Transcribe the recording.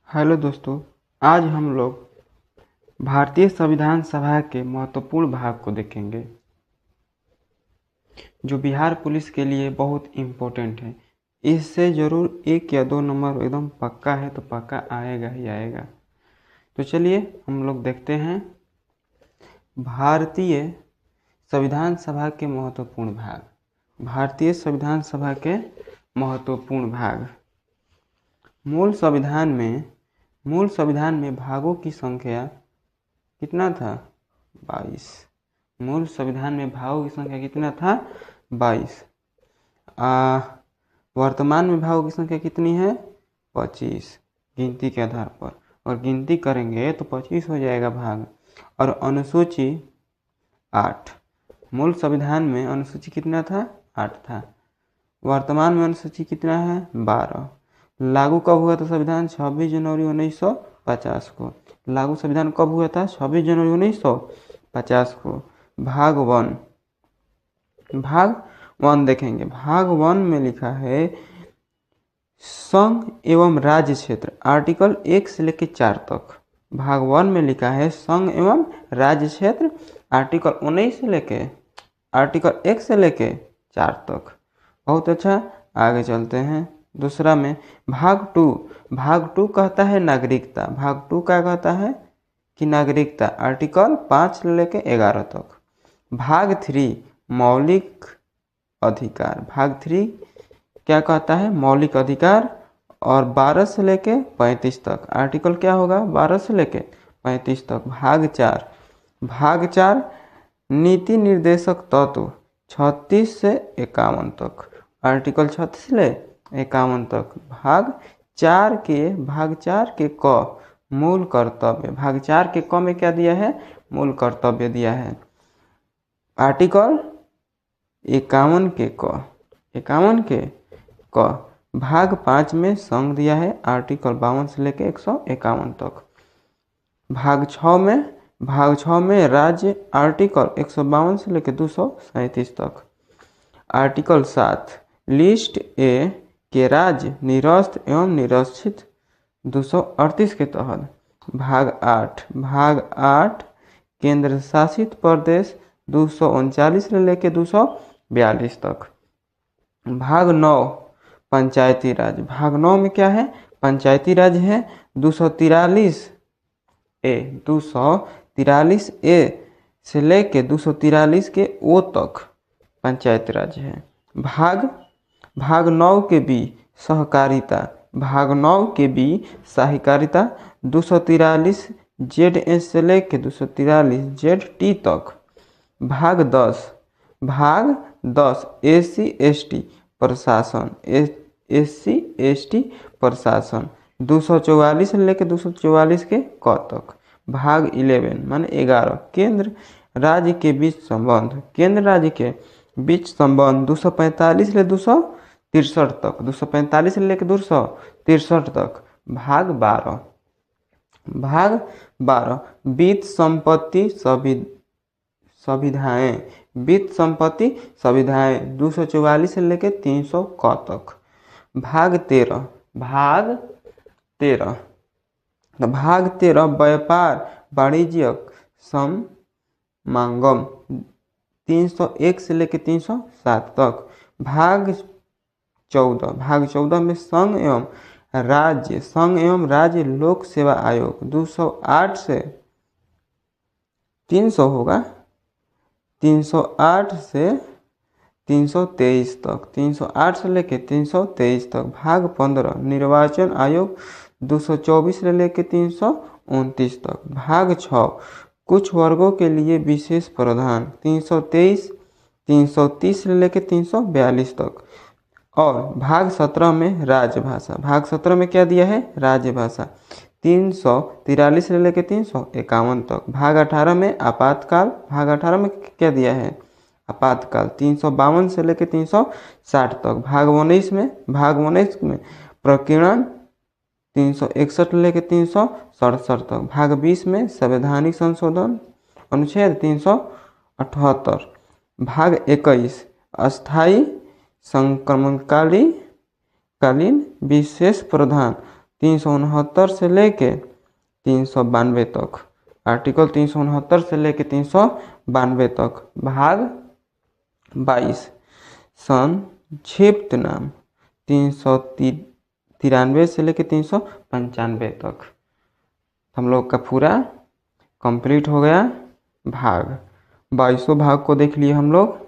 Hello दोस्तों, आज हम लोग भारतीय संविधान सभा के महत्वपूर्ण भाग को देखेंगे जो बिहार पुलिस के लिए बहुत इम्पोर्टेंट है। इससे ज़रूर 1 या 2 नंबर एकदम पक्का है, तो पक्का आएगा ही आएगा। तो चलिए हम लोग देखते हैं भारतीय संविधान सभा के महत्वपूर्ण भाग। भारतीय संविधान सभा के महत्वपूर्ण भाग। मूल संविधान में भागों की संख्या कितना था? 22। मूल संविधान में भागों की संख्या कितना था? 22। वर्तमान में भागों की संख्या कितनी है? 25 गिनती के आधार पर, और गिनती करेंगे तो 25 हो जाएगा भाग। और अनुसूची 8। मूल संविधान में अनुसूची कितना था? 8 था। वर्तमान में अनुसूची कितना है? 12। लागू कब हुआ था संविधान? 26 जनवरी 1950 को। लागू संविधान कब हुआ था? 26 जनवरी 1950 को। भाग 1 देखेंगे। भाग 1 में लिखा है संघ एवं राज्य क्षेत्र, आर्टिकल 1 से लेकर 4 तक। भाग 1 में लिखा है संघ एवं राज्य क्षेत्र, आर्टिकल 19 से लेके आर्टिकल 1 से लेके 4 तक। बहुत अच्छा, आगे चलते हैं। दूसरा में भाग 2 कहता है नागरिकता। भाग 2 क्या कहता है कि नागरिकता, आर्टिकल 5 से लेके 11 तक। भाग 3 मौलिक अधिकार। भाग 3 क्या कहता है? मौलिक अधिकार, और 12 से लेके 35 तक। आर्टिकल क्या होगा? 12 से लेके 35 तक। भाग 4 नीति निर्देशक तत्व, 36 से 51 तक। आर्टिकल 36 से 51 तक। भाग 4 के क मूल कर्तव्य। भाग 4 के क में क्या दिया है? मूल कर्तव्य दिया है। आर्टिकल 51 के क। भाग 5 में संघ दिया है, आर्टिकल 52 से लेकर 151 तक। भाग 6 में राज्य, आर्टिकल 152 से लेकर 237 तक। आर्टिकल 7 लिस्ट ए के राज्य निरस्त एवं निरक्षित 238 के तहत। भाग 8 केंद्र शासित प्रदेश 239 से लेकर 242 तक। भाग 9 पंचायती राज। भाग 9 में क्या है? पंचायती राज है। 243 ए से लेके 243 के ओ तक पंचायती राज है। भाग 9 के बी सहकारिता। भाग 9 के बी सहकारिता 243 ZS से लेके 243 ZT तक। भाग 10 SC/ST प्रशासन। SC/ST प्रशासन 244 से लेके 244 के क तक। भाग 11 माने 11 केंद्र राज्य के बीच संबंध। केंद्र राज्य के बीच संबंध 245 से 263 तक। 245 से लेकर 263 तक। भाग 12 वित्त संपत्ति सुविधाएं। वित्त संपत्ति सुविधाएं 244 से लेकर 300 क तक। भाग 13 व्यापार वाणिज्यिक समागम 301 से लेकर 307 तक। भाग 14 में संघ एवं राज्य लोक सेवा आयोग 208 से 300 होगा, 308 से 323 तक। 308 से लेकर 323 तक। भाग 15 निर्वाचन आयोग 224 से लेकर 329 तक। भाग 6 कुछ वर्गों के लिए विशेष प्रावधान 330 से लेकर 342 तक। और भाग 17 में राजभाषा। भाग 17 में क्या दिया है? राजभाषा 343 से लेकर 351 तक। भाग 18 में आपातकाल। भाग 18 में क्या दिया है? आपातकाल 352 से लेकर 360 तक। भाग 19 में प्रकीर्णन 361 लेकर 367 तक। भाग 20 में संवैधानिक संशोधन अनुच्छेद 378। भाग 21 अस्थायी संक्रमणकालीन विशेष प्रावधान 369 से लेके 392 तक। आर्टिकल 369 से लेके 392 तक। भाग 22 संक्षिप्त नाम 393 से लेके 395 तक। हम लोग का पूरा कंप्लीट हो गया भाग। 22 भाग को देख लिए हम लोग।